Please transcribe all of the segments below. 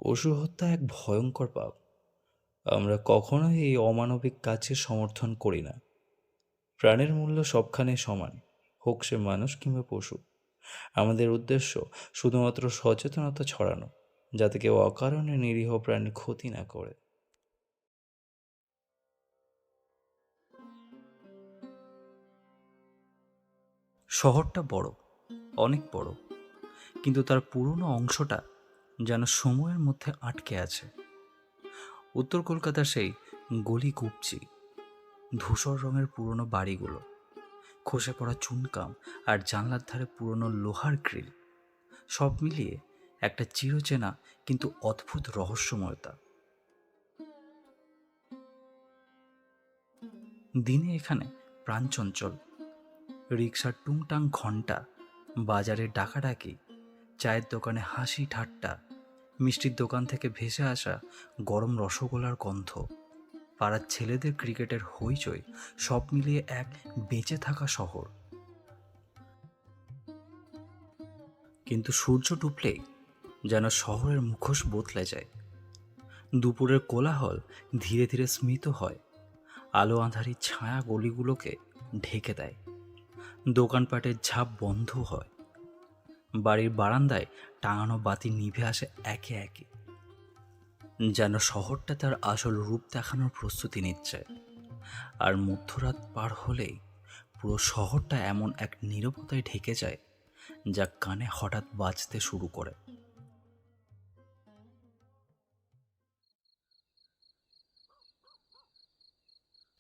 পশু হত্যা এক ভয়ঙ্কর পাপ। আমরা কখনোই এই অমানবিক কাজকে সমর্থন করি না। প্রাণের মূল্য সবখানে সমান, হোক সে মানুষ কিংবা পশু। আমাদের উদ্দেশ্য শুধুমাত্র সচেতনতা ছড়ানো, যাতে কেউ অকারণে নিরীহ প্রাণীর ক্ষতি না করে। শহরটা বড়, অনেক বড়, কিন্তু তার পুরনো অংশটা যেন সময়ের মধ্যে আটকে আছে। উত্তর কলকাতার সেই গলি কুপচি, ধূসর রঙের পুরনো বাড়িগুলো, খসে পড়া চুনকাম আর জানলার ধারে পুরনো লোহার গ্রিল, সব মিলিয়ে একটা চিরচেনা কিন্তু অদ্ভুত রহস্যময়তা। দিনে এখানে প্রাণচঞ্চল, রিকশার টুংটাং ঘণ্টা, বাজারে ডাকাডাকি, চায়ের দোকানে হাসি ঠাট্টা, মিষ্টির দোকান থেকে ভেসে আসা গরম রসগোল্লার গন্ধ, পাড়ার ছেলেদের ক্রিকেটের হইচই, সব মিলিয়ে এক বেঁচে থাকা শহর। কিন্তু সূর্য ডুবলেই যেন শহরের মুখোশ বদলে যায়। দুপুরের কোলাহল ধীরে ধীরে স্মিত হয়, আলো আঁধারি ছায়া গলিগুলোকে ঢেকে দেয়, দোকানপাটের ঝাঁপ বন্ধ হয়, বাড়ির বারান্দায় টাঙানো বাতি নিভে আসে একে একে, যেন শহরটা তার আসল রূপ দেখানোর প্রস্তুতি নিচ্ছে। আর মধ্যরাত পার হলেই পুরো শহরটা এমন এক নীরবতায় ঢেকে যায়, যা কানে হঠাৎ বাজতে শুরু করে।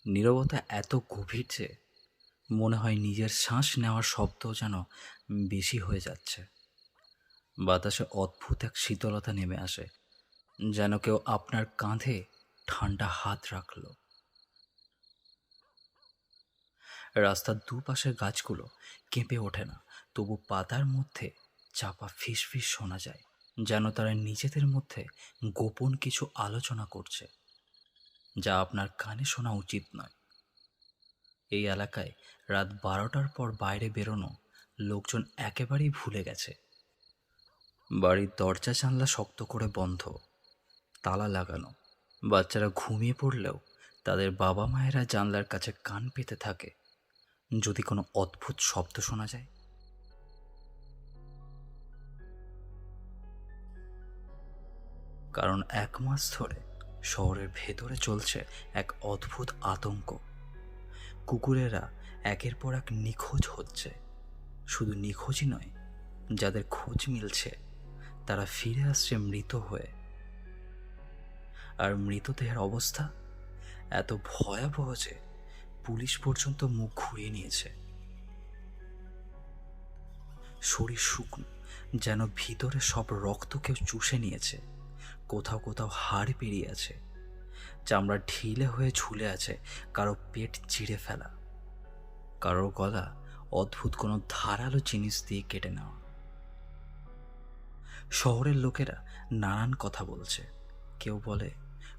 নীরবতা এত গভীর যে মনে হয় নিজের শ্বাস নেওয়ার শব্দ যেন বেশি হয়ে যাচ্ছে। বাতাসে অদ্ভুত এক শীতলতা নেমে আসে, যেন কেউ আপনার কাঁধে ঠান্ডা হাত রাখল। রাস্তার দুপাশের গাছগুলো কেঁপে ওঠে না, তবু পাতার মধ্যে চাপা ফিসফিস শোনা যায়, যেন তারা নিজেদের মধ্যে গোপন কিছু আলোচনা করছে, যা আপনার কানে শোনা উচিত নয়। এই এলাকায় রাত 12টার পর বাইরে বেরোনো লোকজন একেবারেই ভুলে গেছে। বাড়ির দরজা জানলা শক্ত করে বন্ধ, তালা লাগানো। বাচ্চারা ঘুমিয়ে পড়লেও তাদের বাবা মায়েরা জানলার কাছে কান পেতে থাকে, যদি কোনো অদ্ভুত শব্দ শোনা যায়। কারণ 1 মাস ধরে শহরের ভেতরে চলছে এক অদ্ভুত আতঙ্ক। কুকুরেরা একের পর এক নিখোঁজ হচ্ছে। শুধু নিখোঁজই নয়, যাদের খোঁজ মিলছে তারা ফিরে আসছে মৃত হয়ে। আর মৃতদেহের অবস্থা এত ভয়াবহ যে পুলিশ পর্যন্ত মুখ ঘুরিয়ে নিয়েছে। শরীর শুকনো, যেন ভিতরে সব রক্ত কেউ চুষে নিয়েছে। কোথাও কোথাও হাড় বেরিয়ে আছে, চামড়া ঢিলে হয়ে ঝুলে আছে, কারো পেট চিড়ে ফেলা, কারোর গলা অদ্ভুত কোনো ধারালো জিনিস দিয়ে কেটে নেওয়া। শহরের লোকেরা নানান কথা বলছে। কেউ বলে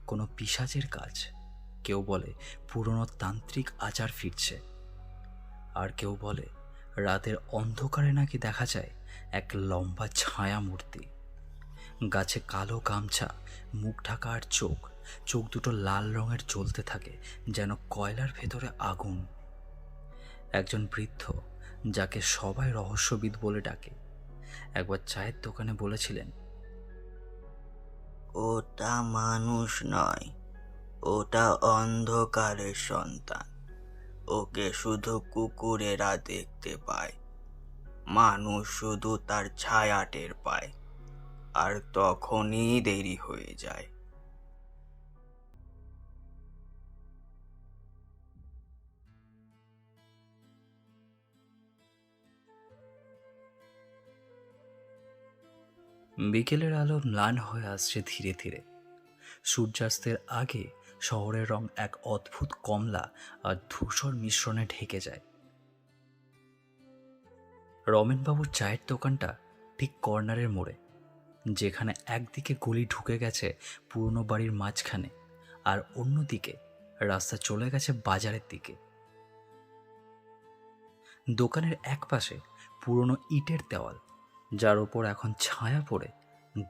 কোনো পিশাচের কাজ, কেউ বলে পুরনো তান্ত্রিক আচার ফিরছে, আর কেউ বলে রাতের অন্ধকারে নাকি দেখা যায় এক লম্বা ছায়া মূর্তি, গাছে কালো গামছা, মুখ ঢাকা আর চোখ, চোখ দুটো লাল রঙের জ্বলতে থাকে, যেন কয়লার ভেতরে আগুন। একজন বৃদ্ধ, যাকে সবাই রহস্যবিদ বলে ডাকে, একবার চায়ের দোকানে বলেছিলেন, ওটা মানুষ নয়, ওটা অন্ধকারের সন্তান। ওকে শুধু কুকুরেরা দেখতে পায়, মানুষ শুধু তার ছায়া টের পায়, আর তখনই দেরি হয়ে যায়। বিকেলের আলো ম্লান হয়ে আসছে ধীরে ধীরে। সূর্যাস্তের আগে শহরের রং এক অদ্ভুত কমলা আর ধূসর মিশ্রণে ঢেকে যায়। রমেনবাবুর চায়ের দোকানটা ঠিক কর্নারের মোড়ে, যেখানে একদিকে গলি ঢুকে গেছে পুরনো বাড়ির মাঝখানে, আর অন্যদিকে রাস্তা চলে গেছে বাজারের দিকে। দোকানের এক পাশে পুরনো ইটের দেওয়াল, যার ওপর এখন ছায়া পড়ে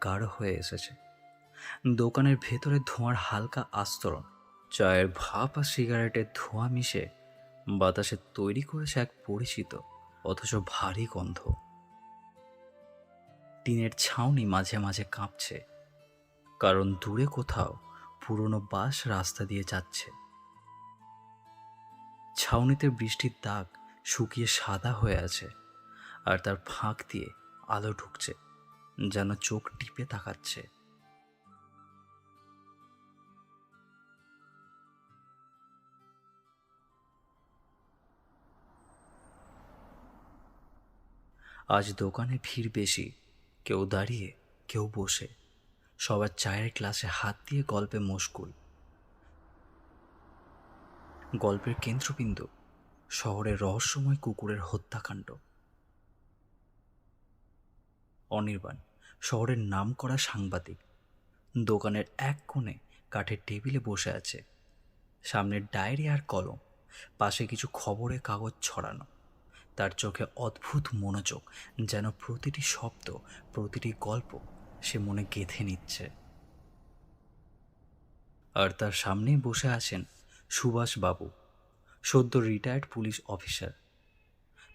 গাঢ় হয়ে এসেছে। দোকানের ভেতরে ধোঁয়ার হালকা আস্তরণ, চায়ের ভাপ আর সিগারেটের ধোঁয়া মিশে বাতাসে তৈরি করেছে এক পরিচিত অথচ ভারী গন্ধ। টিনের ছাউনি মাঝে মাঝে কাঁপছে, কারণ দূরে কোথাও পুরনো বাস রাস্তা দিয়ে যাচ্ছে। ছাউনিতে বৃষ্টির দাগ শুকিয়ে সাদা হয়ে আছে, আর তার ফাঁক দিয়ে আলো ঢুকছে, যেন চোখ টিপে তাকাচ্ছে। আজ দোকানে ভিড় বেশি, কেউ দাঁড়িয়ে, কেউ বসে, সবার চায়ের গ্লাসে হাত দিয়ে গল্পে মশগুল। গল্পের কেন্দ্রবিন্দু শহরের রহস্যময় কুকুরের হত্যাকাণ্ড। অনির্বাণ শহরের নামকরা সাংবাদিক, দোকানের এক কোণে কাঠের টেবিলে বসে আছে, সামনে ডায়েরি আর কলম, পাশে কিছু খবরের কাগজ ছড়ানো। তার চোখে অদ্ভুত মনোযোগ, যেন প্রতিটি শব্দ, প্রতিটি গল্প সে মনে গেঁথে নিচ্ছে। আর তার সামনেই বসে আছেন সুভাষবাবু, সদ্য রিটায়ার্ড পুলিশ অফিসার।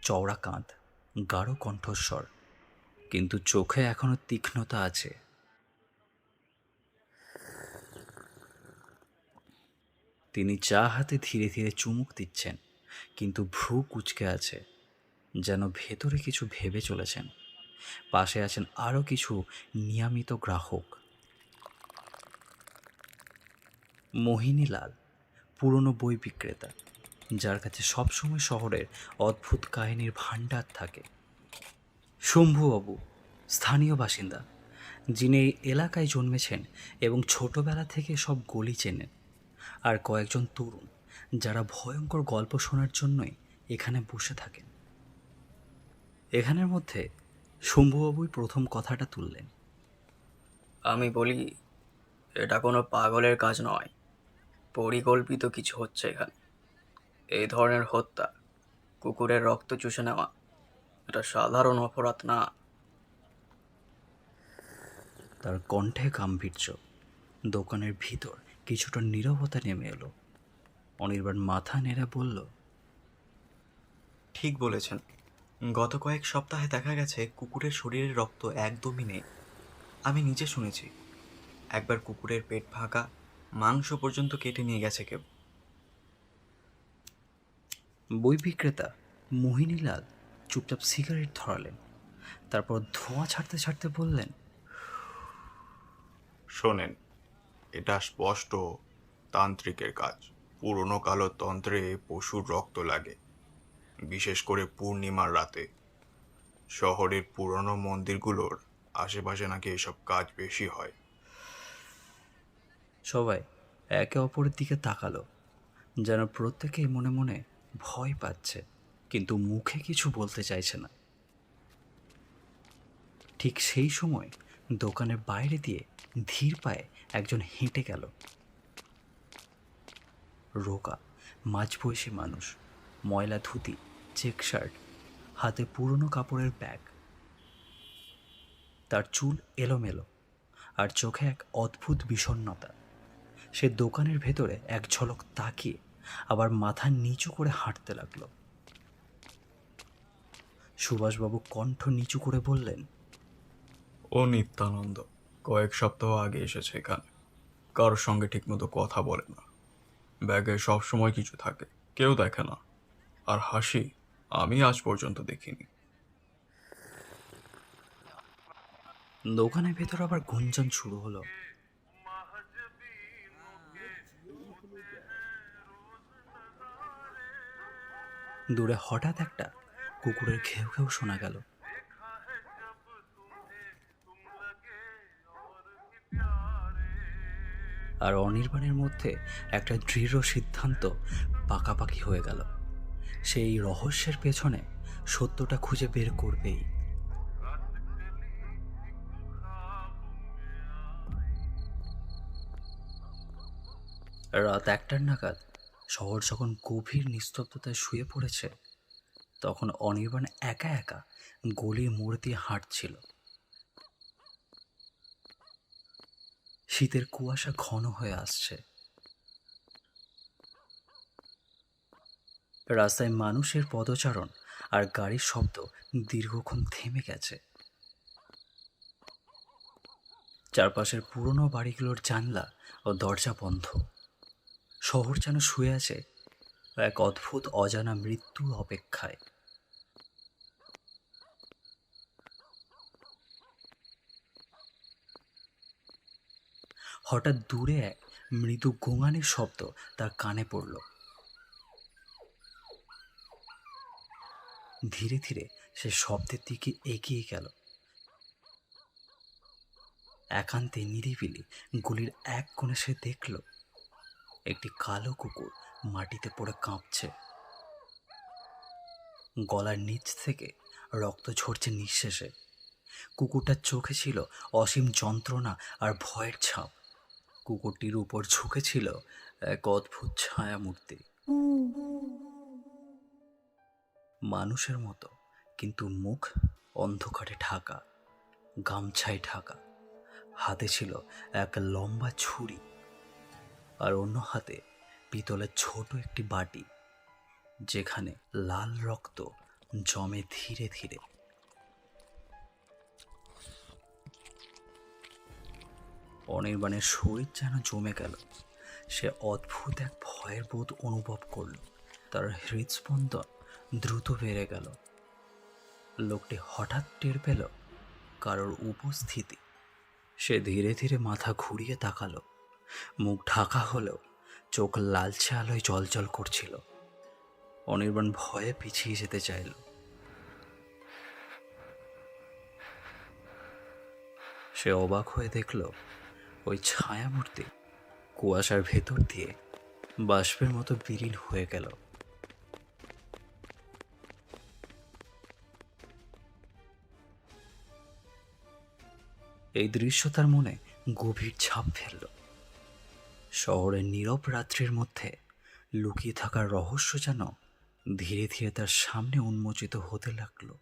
চওড়া কাঁধ, গাঢ় কণ্ঠস্বর, কিন্তু চোখে এখনো তীক্ষ্ণতা আছে। তিনি চা হাতে ধীরে ধীরে চুমুক দিচ্ছেন, কিন্তু ভ্রু কুঁচকে আছে, যেন ভেতরে কিছু ভেবে চলেছেন। পাশে আছেন আরও কিছু নিয়মিত গ্রাহক। মোহিনীলাল পুরনো বই বিক্রেতা, যার কাছে সবসময় শহরের অদ্ভুত কাহিনীর ভাণ্ডার থাকে। শম্ভুবাবু স্থানীয় বাসিন্দা, যিনি এই এলাকায় জন্মেছেন এবং ছোটবেলা থেকে সব গলি চেনেন। আর কয়েকজন তরুণ, যারা ভয়ঙ্কর গল্প শোনার জন্যই এখানে বসে থাকেন। এখানের মধ্যে শম্ভুবাবুই প্রথম কথাটা তুললেন। আমি বলি, এটা কোনো পাগলের কাজ নয়, পরিকল্পিত কিছু হচ্ছে এখানে। এই ধরনের হত্যা, কুকুরের রক্ত চুষে নেওয়া, এটা সাধারণ অপরাধ না। তার কণ্ঠে গাম্ভীর্য। দোকানের ভিতর কিছুটা নীরবতা নেমে এলো। অনির্বাণ মাথা নেড়ে বলল, ঠিক বলেছেন। গত কয়েক সপ্তাহে দেখা গেছে কুকুরের শরীরের রক্ত একদমই নেই। আমি নিজে শুনেছি, একবার কুকুরের পেট ফাঁকা, মাংস পর্যন্ত কেটে নিয়ে গেছে কেউ। বই বিক্রেতা মোহিনীলাল চুপচাপ সিগারেট ধরালেন, তারপর ধোঁয়া ছাড়তে ছাড়তে বললেন, শোনেন, এটা স্পষ্ট তান্ত্রিকের কাজ। পুরনো কালো তন্ত্রে পশুর রক্ত লাগে, বিশেষ করে পূর্ণিমার রাতে। শহরের পুরনো মন্দিরগুলোর আশেপাশে নাকি এসব কাজ বেশি হয়। সবাই একে অপরের দিকে তাকালো, যেন প্রত্যেকেই মনে মনে ভয় পাচ্ছে, কিন্তু মুখে কিছু বলতে চাইছে না। ঠিক সেই সময় দোকানের বাইরে দিয়ে ধীর পায়ে একজন হেঁটে গেল। রোগা, মাঝবয়সী মানুষ, ময়লা ধুতি, চেক শার্ট, হাতে পুরনো কাপড়ের ব্যাগ। তার চুল এলোমেলো, আর চোখে এক অদ্ভুত বিষণ্ণতা। সে দোকানের ভেতরে এক ঝলক তাকিয়ে আবার মাথা নিচু করে হাঁটতে লাগলো। সুভাষবাবু কণ্ঠ নিচু করে বললেন, ও নিত্যানন্দ কয়েক সপ্তাহ আগে এসেছে এখানে। কারোর সঙ্গে ঠিকমতো কথা বলে না, ব্যাগে সবসময় কিছু থাকে, কেউ দেখে না। আর হাসি আমি আজ পর্যন্ত দেখিনি। দোকানের ভেতর আবার গুঞ্জন শুরু হলো। দূরে হঠাৎ একটা কুকুরের ঘেউ ঘেউ শোনা গেল। আর অনির্বাণের মধ্যে একটা দৃঢ় সিদ্ধান্ত পাকাপাকি হয়ে গেল। সেই রহস্যের পেছনে সত্যটা খুঁজে বের করবেই। রাত 1টার নাগাদ শহর যখন গভীর নিস্তব্ধতায় শুয়ে পড়েছে, তখন অনির্বাণ একা একা গলির মোড় দিয়ে হাঁটছিল। শীতের কুয়াশা ঘন হয়ে আসছে। রাস্তায় মানুষের পদচারণ আর গাড়ির শব্দ দীর্ঘক্ষণ থেমে গেছে। চারপাশের পুরনো বাড়িগুলোর জানলা ও দরজা বন্ধ। শহর যেন শুয়ে আছে এক অদ্ভুত অজানা মৃত্যুর অপেক্ষায়। হঠাৎ দূরে এক মৃদু গোঙানির শব্দ তার কানে পড়ল। ধীরে ধীরে সে শব্দের দিকে এগিয়ে গেল। একান্তে নিরিবিলি গলির এক কোণে সে দেখল একটি কালো কুকুর মাটিতে পড়ে কাঁপছে। গলার নিচ থেকে রক্ত ঝরছে নিঃশেষে। কুকুরটার চোখে ছিল অসীম যন্ত্রণা আর ভয়ের ছাপ। কুকুরটির উপর ঝুঁকেছিল এক অদ্ভুত ছায়ামূর্তি, মানুষের মতো, কিন্তু মুখ অন্ধকারে ঢাকা, গামছায় ঢাকা। হাতে ছিল এক লম্বা ছুরি, আর অন্য হাতে পিতলের ছোট একটি বাটি, যেখানে লাল রক্ত জমে ধীরে ধীরে। অনির্বাণের শরীর যেন জমে গেল। সে অদ্ভুত এক ভয়ের বোধ অনুভব করল। তার হৃদস্পন্দন দ্রুত বেড়ে গেল। লোকটি হঠাৎ টের পেল কারোর উপস্থিতি। সে ধীরে ধীরে মাথা ঘুরিয়ে তাকালো। মুখ ঢাকা হলেও চোখ লালচে আলোয় জ্বলজ্বল করছিল। অনির্বাণ ভয়ে পিছিয়ে যেতে চাইল। সে অবাক হয়ে দেখল ওই ছায়ামূর্তি কুয়াশার ভেতর দিয়ে বাষ্পের মতো বিলীন হয়ে গেল। এই দৃশ্য তার মনে গভীর ছাপ ফেলল। শহরের নীরব রাত্রির মধ্যে লুকিয়ে থাকার রহস্য যেন ধীরে ধীরে তার সামনে উন্মোচিত হতে লাগলো।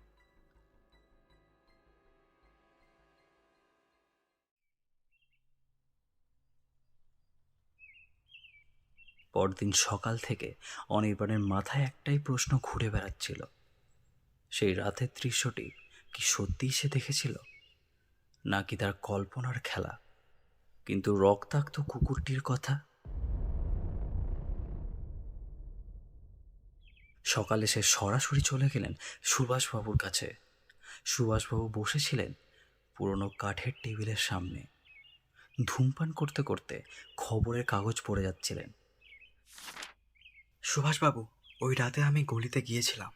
পরদিন সকাল থেকে অনির্বাণের মাথায় একটাই প্রশ্ন ঘুরে বেড়াচ্ছিল। সেই রাতের দৃশ্যটি কি সত্যিই সে দেখেছিল, নাকি তার কল্পনার খেলা? কিন্তু রক্তাক্ত কুকুরটির কথা? সকালে সে সরাসরি চলে গেলেন সুভাষবাবুর কাছে। সুভাষবাবু বসেছিলেন পুরনো কাঠের টেবিলের সামনে, ধূমপান করতে করতে খবরের কাগজ পড়ে যাচ্ছিলেন। সুভাষবাবু, ওই রাতে আমি গলিতে গিয়েছিলাম।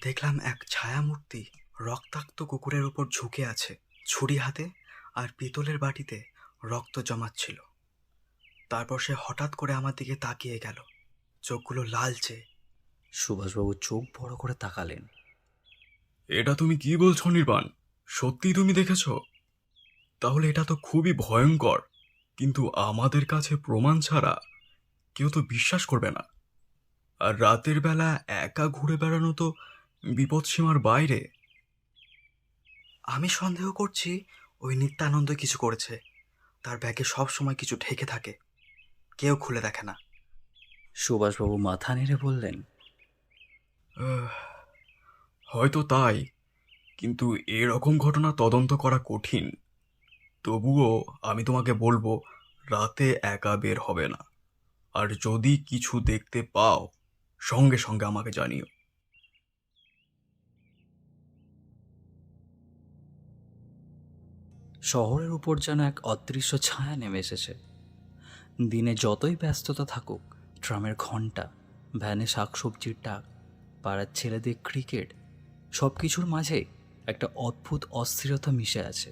দেখলাম এক ছায়ামূর্তি রক্তাক্ত কুকুরের উপর ঝুঁকে আছে, ছুরি হাতে আর পিতলের বাটিতে রক্ত জমাচ্ছিল। তারপর সে হঠাৎ করে আমার দিকে তাকিয়ে গেল, চোখগুলো লালচে। সুভাষবাবু চোখ বড় করে তাকালেন। এটা তুমি কি বলছো নির্বাণ? সত্যি তুমি দেখেছো? তাহলে এটা তো খুবই ভয়ঙ্কর, কিন্তু আমাদের কাছে প্রমাণ ছাড়া কেউ তো বিশ্বাস করবে না। আর রাতের বেলা একা ঘুরে বেড়ানো তো বিপদসীমার বাইরে। আমি সন্দেহ করছি ওই নিত্যানন্দ কিছু করেছে। তার ব্যাগে সব সময় কিছু ঢেকে থাকে, কেউ খুলে দেখে না। সুভাষবাবু মাথা নেড়ে বললেন, হয়তো তাই, কিন্তু এরকম ঘটনা তদন্ত করা কঠিন। তবুও আমি তোমাকে বলবো, রাতে একা বের হবে না। আর যদি কিছু দেখতে পাও, সঙ্গে সঙ্গে আমাকে জানিও। শহরের উপর যেন এক অদৃশ্য ছায়া নেমে এসেছে। দিনে যতই ব্যস্ততা থাকুক, ট্রামের ঘন্টা, ভ্যানে শাকসবজির ডাক, পাড়ার ছেলেদের ক্রিকেট, সব কিছুর মাঝে একটা অদ্ভুত অস্থিরতা মিশে আছে।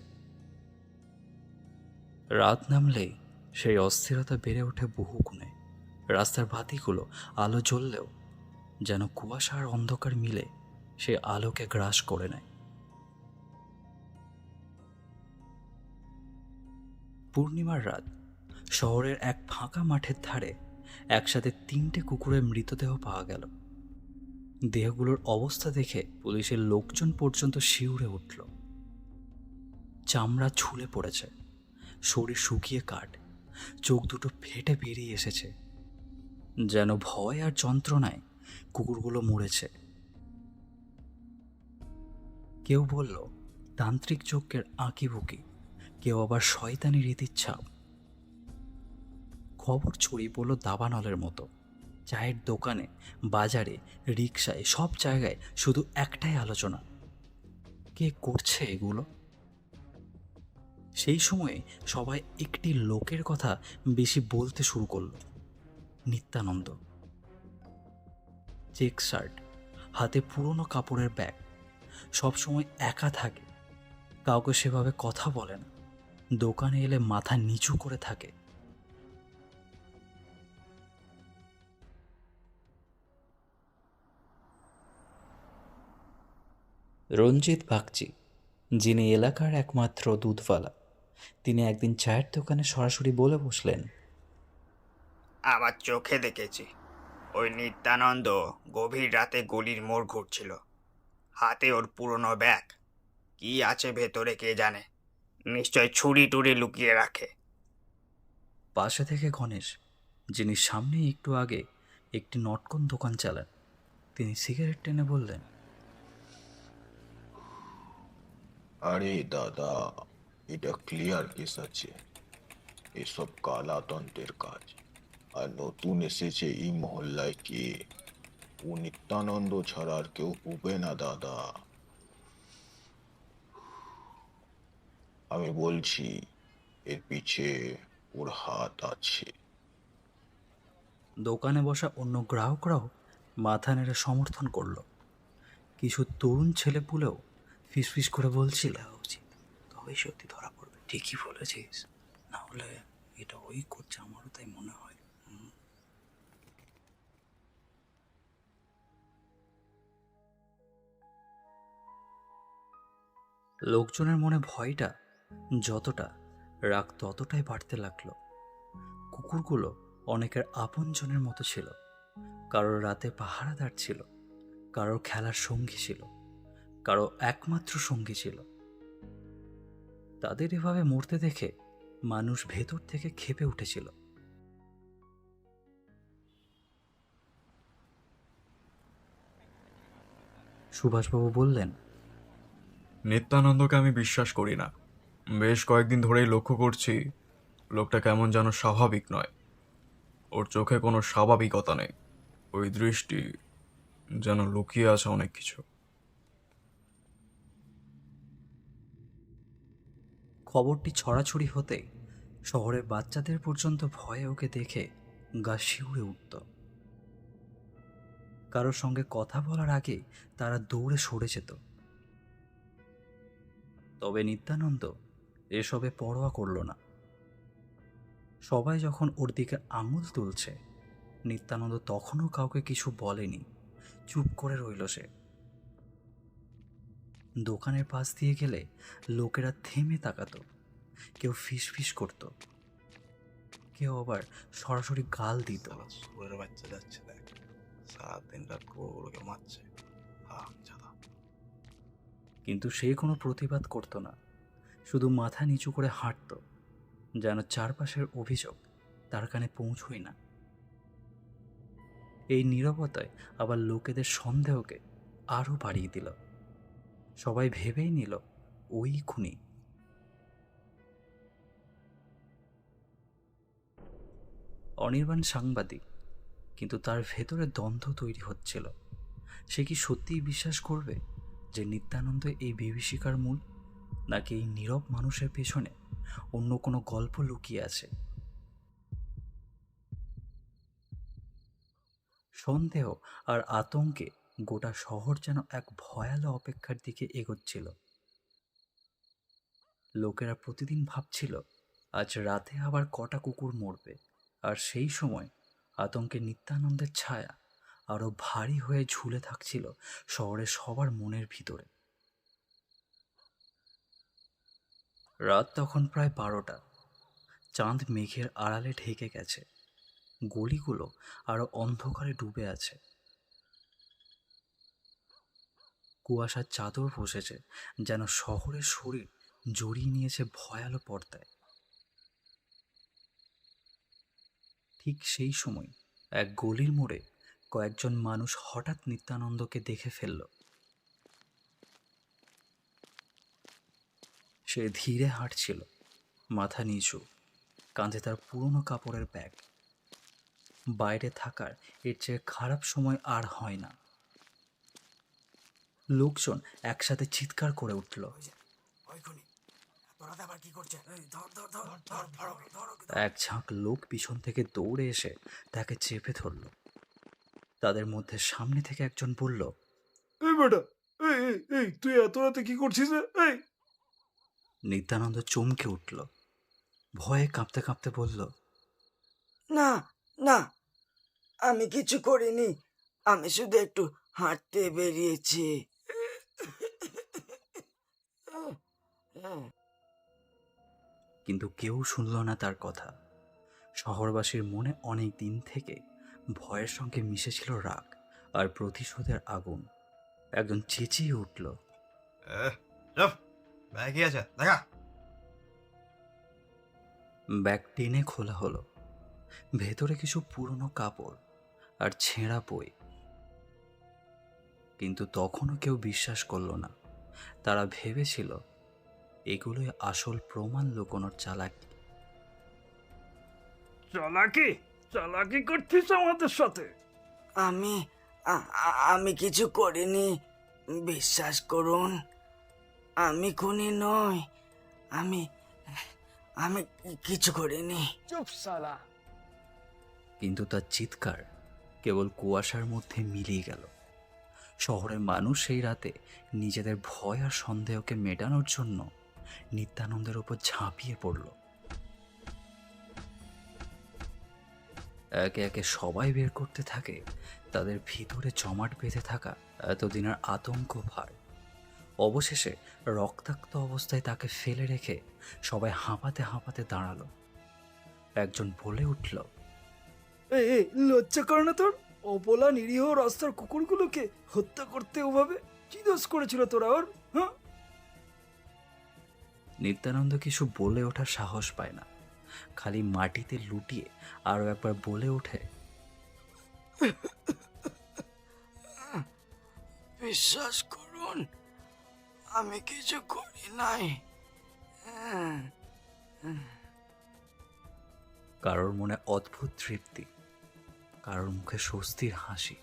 রাত নামলেই সেই অস্থিরতা বেড়ে ওঠে বহু গুণে। রাস্তার বাতিগুলো আলো জ্বললেও যেন কুয়াশা আর অন্ধকার মিলে সে আলোকে গ্রাস করে নেয়। পূর্ণিমার রাত, শহরের এক ফাঁকা মাঠের ধারে একসাথে 3টে কুকুরের মৃতদেহ পাওয়া গেল। দেহগুলোর অবস্থা দেখে পুলিশের লোকজন পর্যন্ত শিউরে উঠল। চামড়া ছুলে পড়েছে, শরীর শুকিয়ে কাঠ, চোখ দুটো ফেটে বেরিয়ে এসেছে, যেন ভয় আর যন্ত্রণায় কুকুরগুলো মরেছে। কেউ বলল তান্ত্রিক যজ্ঞের আঁকিবুকি, কেউ আবার শয়তানি রীতির ছাপ। খবর ছড়িয়ে পড়ল দাবানলের মতো। চায়ের দোকানে, বাজারে, রিকশায়, সব জায়গায় শুধু একটাই আলোচনা, কে করছে এগুলো। সেই সময়ে সবাই একটি লোকের কথা বেশি বলতে শুরু করলো, নিত্যানন্দ। চেক শার্ট, হাতে পুরনো কাপড়ের ব্যাগ, সবসময় একা থাকে, কাউকে সেভাবে কথা বলে না, দোকানে এলে মাথা নিচু করে থাকে। রঞ্জিত বাগচি, যিনি এলাকার একমাত্র দুধওয়ালা, তিনি একদিন চায়ের দোকানে সরাসরি বলে বসলেন, আমার চোখে দেখেছি ওই নিত্যানন্দ গভীর রাতে গলির মোড় ঘুরছিল। হাতে ওর পুরনো ব্যাগ, কি আছে ভেতরে কে জানে। নিশ্চয় ছুরি টুরি লুকিয়ে রাখে। পাশে থেকে গণেশ, যিনি সামনে একটু আগে একটি নটকন দোকান চালান, তিনি সিগারেট টেনে বললেন, আরে দাদা, এটা ক্লিয়ার কেস আছে, এসব কালাতন্ত্রের কাজ। আর নতুন এসেছে এই মহল্লায় কে? ও নিত্যানন্দ ছাড়া আর কেউ হবে না দাদা। আমি বলছি, এর পিছে ওর হাত আছে। দোকানে বসা অন্য গ্রাহকরাও মাথা নেড়ে সমর্থন করল। কিছু তরুণ ছেলেপুলেও ফিসফিস করে বলছিল, উচিত, তবেই সত্যি ধরা পড়বে। ঠিকই বলেছিস, না হলে এটা ওই করছে, আমারও তাই মনে হয়। লোকজনের মনে ভয়টা যতটা, রাগ ততটাই বাড়তে লাগলো। কুকুরগুলো অনেকের আপনজনের মতো ছিল, কারোর রাতে পাহারাদার ছিল, কারোর খেলার সঙ্গী ছিল, কারো একমাত্র সঙ্গী ছিল। তাদের এভাবে মরতে দেখে মানুষ ভেতর থেকে ক্ষেপে উঠেছিল। সুভাষবাবু বললেন, নিত্যানন্দকে আমি বিশ্বাস করি না। বেশ কয়েকদিন ধরেই লক্ষ্য করছি লোকটা কেমন যেন স্বাভাবিক নয়। ওর চোখে কোনো স্বাভাবিকতা নেই। ওই দৃষ্টি যেন লুকিয়ে আছে অনেক কিছু। খবরটি ছড়াছড়ি হতেই শহরের বাচ্চাদের পর্যন্ত ভয়ে ওকে দেখে গা শিউরে উঠত। কারোর সঙ্গে কথা বলার আগে তারা দৌড়ে সরে যেত। তবে নিত্যানন্দ এসবে পরোয়া করল না। সবাই যখন ওর দিকে আঙুল তুলছে, নিত্যানন্দ তখনও কাউকে কিছু বলেনি, চুপ করে রইল সে। দোকানের পাশ দিয়ে গেলে লোকেরা থেমে তাকাতো, কেউ ফিসফিস করত, কেউ আবার সরাসরি গাল দিত। শুয়োরের বাচ্চা যাচ্ছে দেখ, সারাদিন রাত গরুকে মারছে, হারামজাদা। কিন্তু সে কোনো প্রতিবাদ করতো না, শুধু মাথা নিচু করে হাঁটত, যেন চারপাশের অভিযোগ তার কানে পৌঁছই না। এই নীরবতায় আবার লোকেদের সন্দেহকে আরও বাড়িয়ে দিল। সবাই ভেবেই নিল ওই খুনি। অনির্বাণ সাংবাদিক, কিন্তু তার ভেতরে দ্বন্দ্ব তৈরি হচ্ছিল। সে কি সত্যিই বিশ্বাস করবে যে নিত্যানন্দ এই বিভীষিকার মূল, নাকি এই নীরব মানুষের পেছনে অন্য কোনো গল্প লুকিয়ে আছে? সন্দেহ আর আতঙ্কে গোটা শহর যেন এক ভয়াল অপেক্ষার দিকে এগোচ্ছিল। লোকেরা প্রতিদিন ভাবছিল আজ রাতে আবার কটা কুকুর মরবে, আর সেই সময় আতঙ্কে নিত্যানন্দের ছায়া আরো ভারী হয়ে ঝুলে থাকছিল শহরের সবার মনের ভিতরে। রাত তখন প্রায় 12টা। চাঁদ মেঘের আড়ালে ঢেকে গেছে, গলিগুলো আরো অন্ধকারে ডুবে আছে। কুয়াশার চাদর বসেছে, যেন শহরের শরীর জড়িয়ে নিয়েছে ভয়ালো পর্দায়। ঠিক সেই সময় এক গলির মোড়ে কয়েকজন মানুষ হঠাৎ নিত্যানন্দকে দেখে ফেলল। সে ধীরে হাঁটছিল, মাথা নিচু, কাঁধে তার পুরনো কাপড়ের ব্যাগ। বাইরে থাকার এর চেয়ে খারাপ সময় আর হয় না। লোকজন একসাথে চিৎকার করে উঠল। এক ঝাঁক লোক পিছন থেকে দৌড়ে এসে তাকে চেপে ধরল। তাদের মধ্যে সামনে থেকে একজন বলল, এই বেটা, এই এই এই তুই এত রাতে কি করছিস রে? এই নিত্যানন্দ চমকে উঠল, ভয়ে কাঁপতে কাঁপতে বলল, না, না, আমি কিছু করিনি। আমি শুধু একটু হাঁটতে বেরিয়েছি। কিন্তু কেউ শুনল না তার কথা। শহরবাসীর মনে অনেক দিন থেকে ভয়ের সঙ্গে মিশেছিল রাগ আর প্রতিশোধের আগুন। একজন চেঁচিয়ে উঠল, কি আছে দেখা? ব্যাগ টেনে খোলা হলো। ভেতরে কিছু পুরনো কাপড় আর ছেঁড়া বই। কিন্তু তখনও কেউ বিশ্বাস করল না। তারা ভেবেছিল এগুলোই আসল প্রমাণ লুকোনোর চালাকি। চালাকি চালাকি করছিস আমাদের সাথে? আমি আমি কিছু করিনি, বিশ্বাস করুন। আমি খুনি নই। আমি আমি কিছু করিনি। চুপ শালা। কিন্তু তার চিৎকার কেবল কুয়াশার মধ্যে মিলিয়ে গেল। শহরের মানুষ সেই রাতে নিজেদের ভয় আর সন্দেহকে মেটানোর জন্য নিত্যানন্দের উপর ঝাঁপিয়ে পড়ল। একে একে সবাই বের করতে থাকে তাদের ভিতরে জমাট বেঁধে থাকা এতদিনের আতঙ্ক ভার। অবশেষে রক্তাক্ত অবস্থায় তাকে ফেলে রেখে সবাই হাঁপাতে হাঁপাতে দাঁড়ালো। একজন বলে উঠল, এই এই লজ্জা করে না তোর? অবলা নিরীহ রাস্তার কুকুরগুলোকে হত্যা করতে ওভাবে? কি দোষ করেছিল তোরা ওর? হ্যাঁ, নিত্যানন্দ কিছু বলে ওঠার সাহস পায় না, খালি মাটিতে লুটিয়ে আরও একবার বলে ওঠে, বিশ্বাস করুন, আমি কিছু করি নাই। কারোর মনে অদ্ভুত তৃপ্তি, কারোর মুখে স্বস্তির হাসি,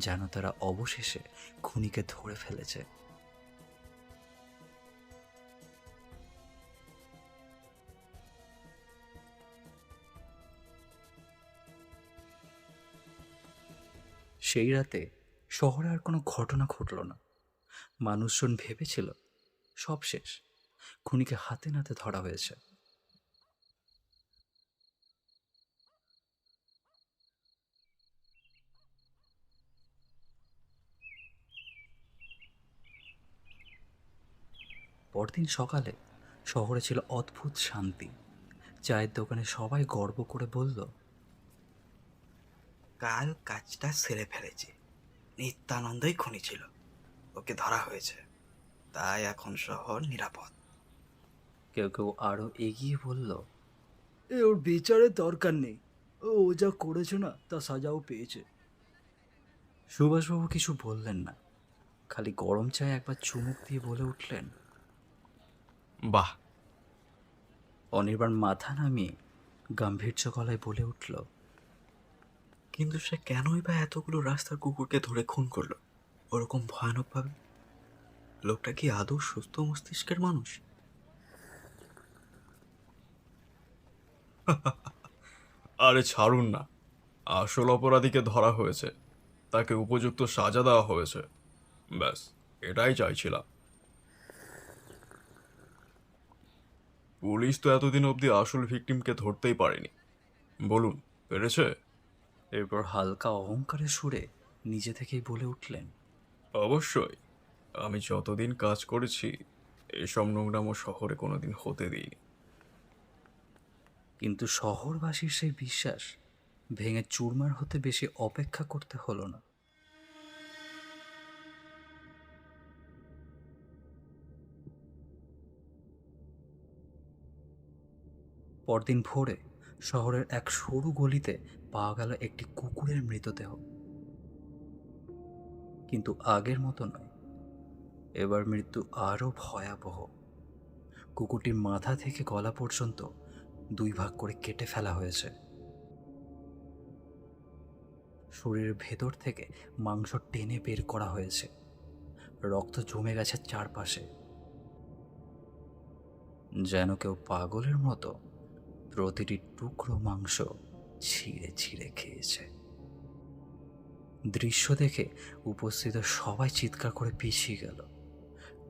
যেন তারা অবশেষে খুনিকে ধরে ফেলেছে। সেই রাতে শহরে আর কোনো ঘটনা ঘটল না। মানুষজন ভেবেছিল সব শেষ, খুনিকে হাতে নাতে ধরা হয়েছে। পরদিন সকালে শহরে ছিল অদ্ভুত শান্তি। চায়ের দোকানে সবাই গর্ব করে বলল, কাল কাজটা সেরে ফেলেছি। নিত্যানন্দই খুনি ছিল, ওকে ধরা হয়েছে, তাই এখন শহর নিরাপদ। কেউ কেউ আরো এগিয়ে বলল, এ ওর বিচারের দরকার নেই। ও যা করেছে না তা সাজাও পেয়েছে। সুভাষবাবু কিছু বললেন না, খালি গরম চায়ে একবার চুমুক দিয়ে বলে উঠলেন। বাহ। অনির্বাণ মাথা নামিয়ে গাম্ভীর্য গলায় বলে উঠল, কিন্তু সে কেনই বা এতগুলো রাস্তার কুকুরকে ধরে খুন করলো ওরকম ভয়ানকভাবে? লোকটা কি আদৌ সুস্থ মস্তিষ্কের মানুষ? আরে ছাড়ুন না, আসল অপরাধীকে ধরা হয়েছে, তাকে উপযুক্ত সাজা দেওয়া হয়েছে, ব্যাস এটাই চাইছিলাম। পুলিশ তো এতদিন অবধি আসল ভিকটিমকে ধরতেই পারেনি। বলুন, পেরেছে? এরপর হালকা অহংকারের সুরে নিজে থেকেই বলে উঠলেন, অবশ্যই। আমি যতদিন কাজ করেছি এসব নোংরামো শহরে কোনোদিন হতে দিইনি। কিন্তু শহরবাসীর সেই বিশ্বাস ভেঙে চুরমার হতে বেশি অপেক্ষা করতে হলো না। পরদিন ভোরে শহরের এক সরু গলিতে পাওয়া গেল একটি কুকুরের মৃতদেহ। কিন্তু আগের মতো নয়, এবার মৃত্যু আরও ভয়াবহ। কুকুরটির মাথা থেকে গলা পর্যন্ত 2 ভাগ করে কেটে ফেলা হয়েছে। শরীরের ভেতর থেকে মাংস টেনে বের করা হয়েছে, রক্ত জমে গেছে চারপাশে, যেন কেউ পাগলের মতো প্রতিটি টুকরো মাংস ছিঁড়ে ছিঁড়ে খেয়েছে। দৃশ্য দেখে উপস্থিত সবাই চিৎকার করে পিছিয়ে গেল।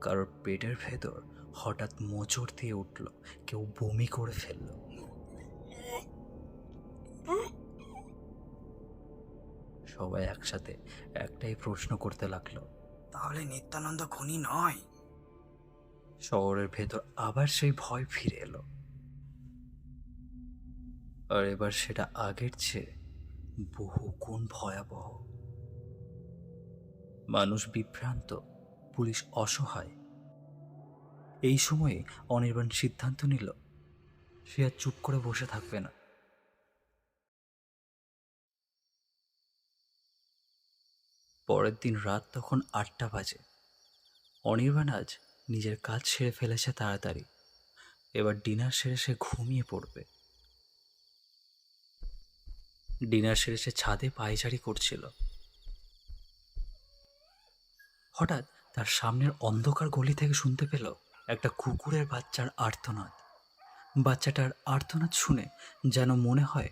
কারোর পেটের ভেতর হঠাৎ মোচড় দিয়ে উঠল, কেউ বমি করে ফেলল। সবাই একসাথে একটাই প্রশ্ন করতে লাগলো, তাহলে নিত্যানন্দ খুনি নয়? শহরের ভেতর আবার সেই ভয় ফিরে এলো, আর এবার সেটা আগের চেয়ে বহু গুণ ভয়াবহ। মানুষ বিভ্রান্ত, পুলিশ অসহায়। এই সময়ে অনির্বাণ সিদ্ধান্ত নিল সে আর চুপ করে বসে থাকবে না। পরের দিন রাত তখন 8টা বাজে। অনির্বাণ আজ নিজের কাজ সেরে ফেলেছে তাড়াতাড়ি। এবার ডিনার সেরে সে ঘুমিয়ে পড়বে। ডিনার সেরে সে ছাদে পায়চারি করছিল। হঠাৎ তার সামনের অন্ধকার গলি থেকে শুনতে পেল একটা কুকুরের বাচ্চার আর্তনাদ। বাচ্চাটার আর্তনাদ শুনে যেন মনে হয়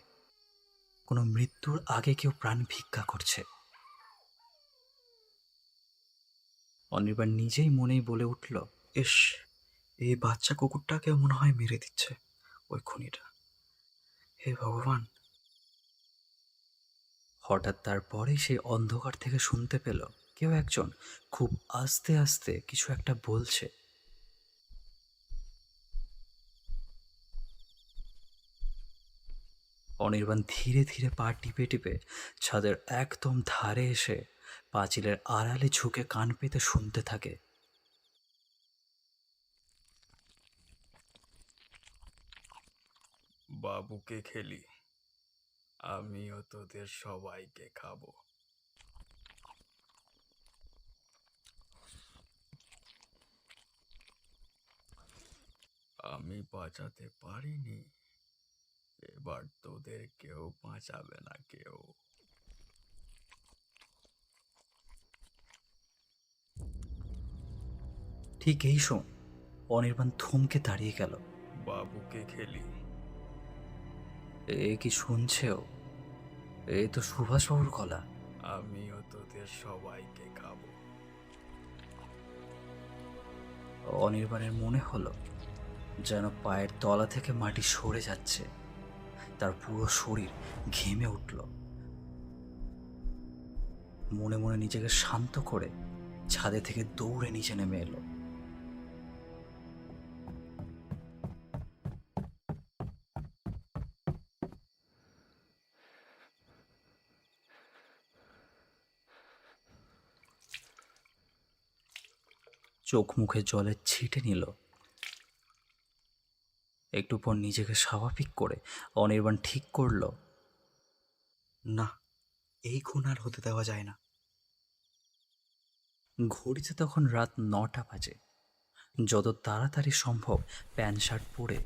কোনো মৃত্যুর আগে কেউ প্রাণ ভিক্ষা করছে। অনির্বাণ নিজেই মনেই বলে উঠল, ইস, এই বাচ্চা কুকুরটাকে মনে হয় মেরে দিচ্ছে ওই খুনিটা। হে ভগবান! হঠাৎ তারপরেই সেই অন্ধকার থেকে শুনতে পেল কেউ একজন খুব আস্তে আস্তে কিছু একটা বলছে। অনির্বাণ ধীরে ধীরে পা টিপে টিপে ছাদের একদম ধারে এসে পাঁচিলের আড়ালে ঝুঁকে কান পেতে শুনতে থাকে। বাবুকে খেলি, আমিও তোদের সবাইকে খাবো। আমি বাঁচাতে পারিনি, এবার তোদের কেউ বাঁচাবে না কেউ। ঠিক এই সময় অনির্বাণ থমকে দাঁড়িয়ে গেল। বাবুকে খেলি। এ কি শুনছেও? এ তো সুভাষবাবুর গলা। আমিও তোদের সবাইকে খাবো। অনির্বাণের মনে হলো যেন পায়ের তলা থেকে মাটি সরে যাচ্ছে। তার পুরো শরীর ঘেমে উঠল। মনে মনে নিজেকে শান্ত করে ছাদে থেকে দৌড়ে নিচে নেমে এলো। চোখ মুখে জলের ছিটে নিল। একটু পর নিজেকে স্বাভাবিক করে অনির্বাণ ঠিক করল, না, এই খুন আর হতে দেওয়া যায় না। ঘড়িতে তখন রাত 9টা বাজে। যত তাড়াতাড়ি সম্ভব প্যান্ট শার্ট পরে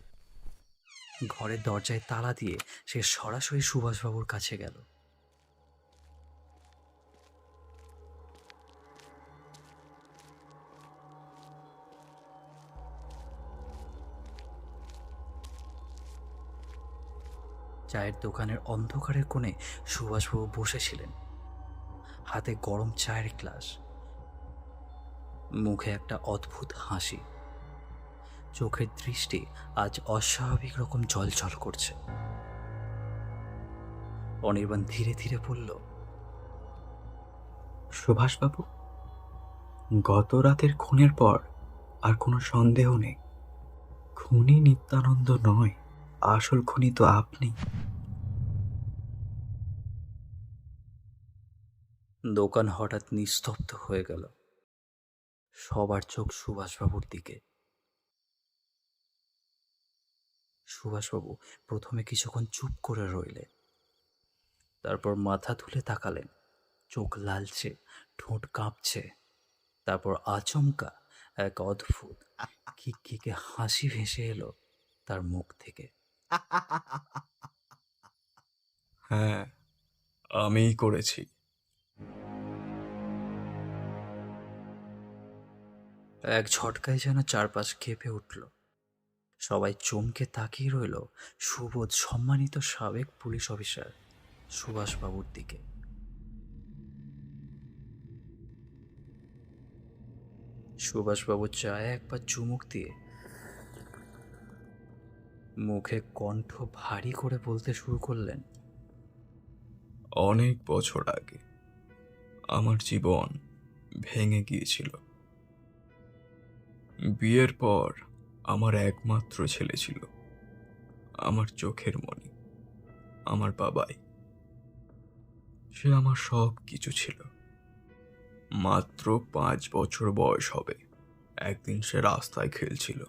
ঘরের দরজায় তালা দিয়ে সে সরাসরি সুভাষবাবুর কাছে গেল। চায়ের দোকানের অন্ধকারের কোণে সুভাষবাবু বসেছিলেন, হাতে গরম চায়ের গ্লাস, মুখে একটা অদ্ভুত হাসি। চোখের দৃষ্টি আজ অস্বাভাবিক রকম জ্বলজ্বল করছে। অনির্বাণ ধীরে ধীরে বলল, সুভাষবাবু, গত রাতের খুনের পর আর কোনো সন্দেহ নেই, খুনি নিত্যানন্দ নয়, আসল খুনি তো আপনি। দোকান হঠাৎ নিস্তব্ধ হয়ে গেল। সবার চোখ সুভাষবাবুর দিকে। সুভাষবাবু প্রথমে কিছুক্ষণ চুপ করে রইলেন, তারপর মাথা তুলে তাকালেন। চোখ লালচে, ঠোঁট কাঁপছে। তারপর আচমকা এক অদ্ভুত খিকখিকে হাসি ভেসে এলো তার মুখ থেকে। হ্যাঁ, আমিই করেছি। এক ঝটকায় যেন চারপাশ কেঁপে উঠল। সবাই চমকে তাকিয়ে রইল সুবোধ সম্মানিত সাবেক পুলিশ অফিসার সুভাষবাবুর দিকে। সুভাষবাবু চায়ে একবার চুমুক দিয়ে মুখে কণ্ঠ ভারী করে বলতে শুরু করলেন, অনেক বছর আগে আমার জীবন ভেঙে গিয়েছিল। বিয়ের পর আমার একমাত্র ছেলে ছিল, আমার চোখের মণি, আমার বাবাই। সে আমার সব কিছু ছিল। মাত্র 5 বছর বয়স হবে, একদিন সে রাস্তায় খেলছিল।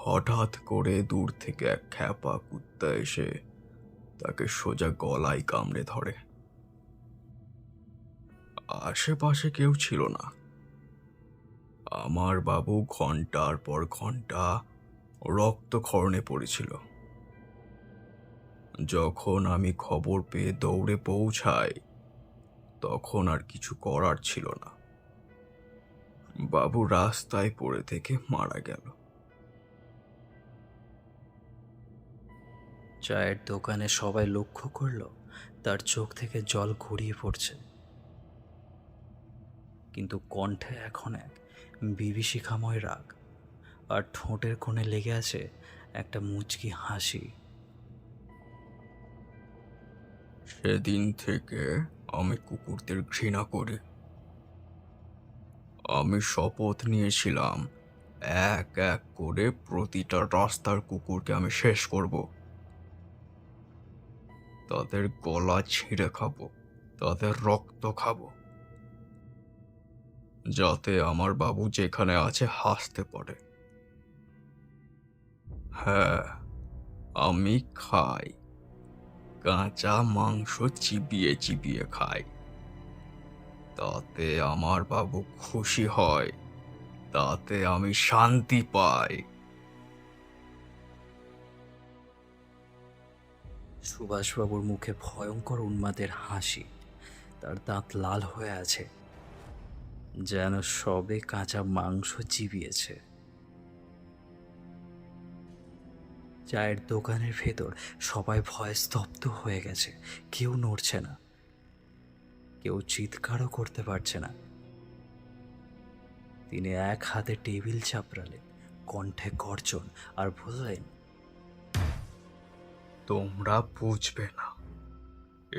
হঠাৎ করে দূর থেকে এক খ্যাপা কুত্তা এসে তাকে সোজা গলায় কামড়ে ধরে। আশেপাশে কেউ ছিল না। আমার বাবু ঘন্টার পর ঘন্টা রক্তক্ষরণে পড়েছিল। যখন আমি খবর পেয়ে দৌড়ে পৌঁছাই, তখন আর কিছু করার ছিল না। বাবু রাস্তায় পড়ে থেকে মারা গেল। চায়ের দোকানে সবাই লক্ষ্য করলো তার চোখ থেকে জল গড়িয়ে পড়ছে, কিন্তু কণ্ঠে এখন এক বিভীষিকাময় রাগ, আর ঠোঁটের কোণে লেগে আছে একটা মুচকি হাসি। সেদিন থেকে আমি কুকুরদের ঘৃণা করি। আমি শপথ নিয়েছিলাম এক এক করে প্রতিটা রাস্তার কুকুরকে আমি শেষ করব। তাদের গলা ছিঁড়ে খাবো, তাদের রক্ত খাবো, যাতে আমার বাবু যেখানে আছে হাসতে পারে। হ্যাঁ, আমি খাই, কাঁচা মাংস চিবিয়ে চিবিয়ে খাই। তাতে আমার বাবু খুশি হয়, তাতে আমি শান্তি পাই। সুভাষবাবুর মুখে ভয়ঙ্কর উন্মাদের হাসি, তার দাঁত লাল হয়ে আছে, যেন সবে কাঁচা মাংস চিবিয়েছে। চায়ের দোকানের ভেতর সবাই ভয়ে স্তব্ধ হয়ে গেছে। কেউ নড়ছে না, কেউ চিৎকারও করতে পারছে না। তিনি এক হাতে টেবিল চাপড়ালেন, কণ্ঠে গর্জন, আর বললেন, তোমরা বুঝবে না,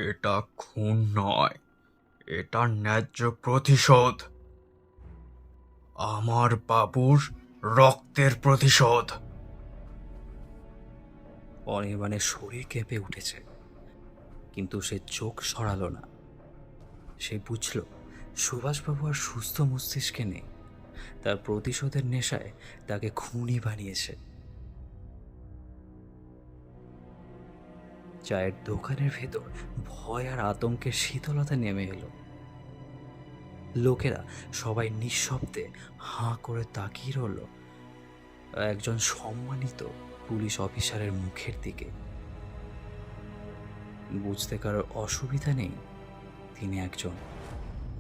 এটা খুন নয়, এটা ন্যায্য প্রতিশোধ, আমার বাবুর রক্তের প্রতিশোধ। অনির্বাণের শরীর কেঁপে উঠেছে, কিন্তু সে চোখ সরালো না। সে বুঝল সুভাষবাবু আর সুস্থ মস্তিষ্কে নেই। তার প্রতিশোধের নেশায় তাকে খুনি বানিয়েছে। চায়ের দোকানের ভেতর ভয় আর আতঙ্কের শীতলতা নেমে এলো। লোকেরা সবাই নিঃশব্দে হাঁ করে তাকিয়ে রইল একজন সম্মানিত পুলিশ অফিসারের মুখের দিকে। বুঝতে কারোর অসুবিধা নেই, তিনি একজন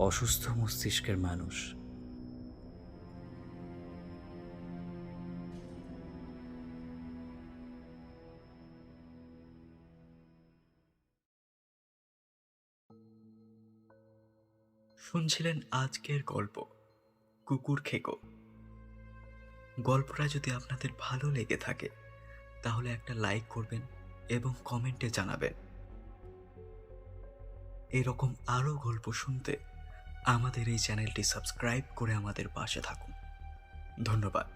অসুস্থ মস্তিষ্কের মানুষ। শুনছিলেন আজকের গল্প কুকুর খেকো। গল্পটা যদি আপনাদের ভালো লেগে থাকে তাহলে একটা লাইক করবেন এবং কমেন্টে জানাবেন। এরকম আরও গল্প শুনতে আমাদের এই চ্যানেলটি সাবস্ক্রাইব করে আমাদের পাশে থাকুন। ধন্যবাদ।